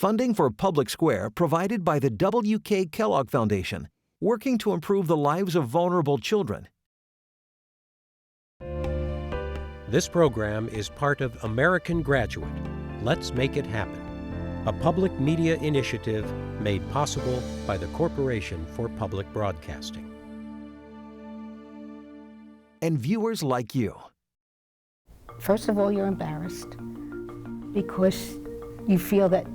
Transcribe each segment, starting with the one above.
Funding for Public Square provided by the W.K. Kellogg Foundation, working to improve the lives of vulnerable children. This program is part of American Graduate. Let's make it happen. A public media initiative made possible by the Corporation for Public Broadcasting. And viewers like you. First of all, you're embarrassed because you feel that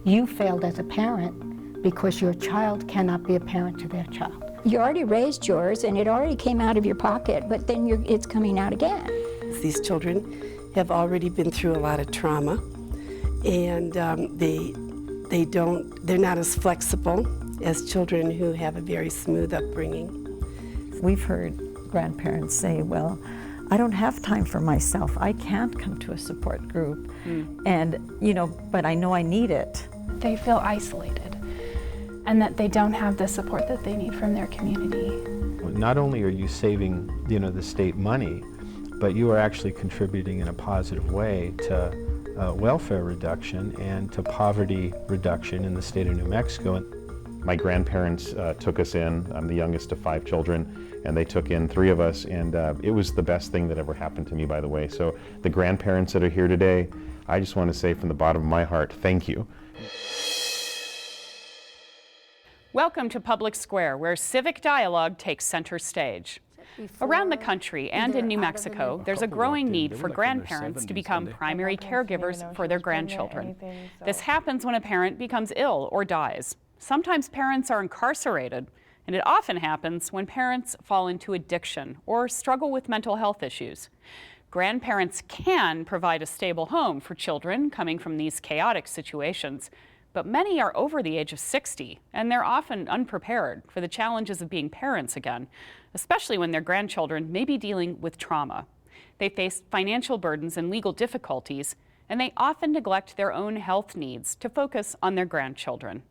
you failed as a parent because your child cannot be a parent to their child. You already raised yours and it already came out of your pocket, but then it's coming out again. These children have already been through a lot of trauma, and they're not as flexible as children who have a very smooth upbringing. We've heard grandparents say, well, I don't have time for myself. I can't come to a support group. And, but I know I need it. They feel isolated and that they don't have the support that they need from their community. Not only are you saving, the state money, but you are actually contributing in a positive way to welfare reduction and to poverty reduction in the state of New Mexico. My grandparents took us in. I'm the youngest of 5 children, and they took in 3 of us, and it was the best thing that ever happened to me, by the way. So the grandparents that are here today, I just want to say from the bottom of my heart, thank you. Welcome to Public Square, where civic dialogue takes center stage. Around the country and in New Mexico, there's a growing need for grandparents to become primary caregivers for their grandchildren. This happens when a parent becomes ill or dies. Sometimes parents are incarcerated, and it often happens when parents fall into addiction or struggle with mental health issues. Grandparents can provide a stable home for children coming from these chaotic situations, but many are over the age of 60, and they're often unprepared for the challenges of being parents again, especially when their grandchildren may be dealing with trauma. They face financial burdens and legal difficulties, and they often neglect their own health needs to focus on their grandchildren.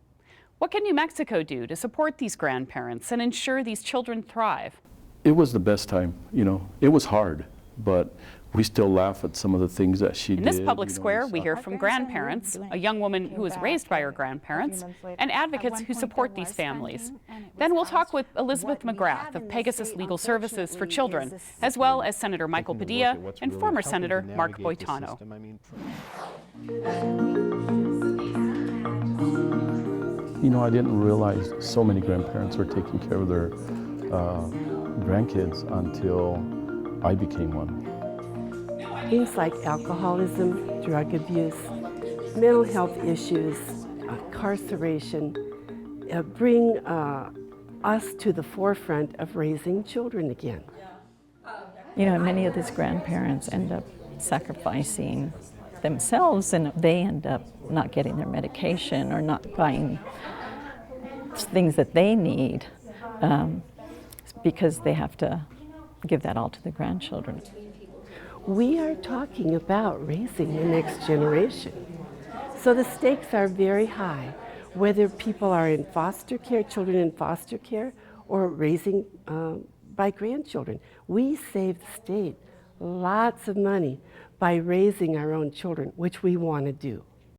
What can New Mexico do to support these grandparents and ensure these children thrive? It was the best time, It was hard, but we still laugh at some of the things that she did. In this public square, we hear from grandparents, a young woman who was raised by her grandparents, and advocates who support these families. Then we'll talk with Elizabeth McGrath of Pegasus Legal Services for Children, as well as Senator Michael Padilla and former Senator Mark Boitano. I didn't realize so many grandparents were taking care of their grandkids until I became one. Things like alcoholism, drug abuse, mental health issues, incarceration, bring us to the forefront of raising children again. Many of these grandparents end up sacrificing themselves, and they end up not getting their medication or not buying things that they need because they have to give that all to the grandchildren. We are talking about raising the next generation. So the stakes are very high, whether people are in foster care, children in foster care, or raising by grandchildren. We save the state lots of money by raising our own children, which we want to do.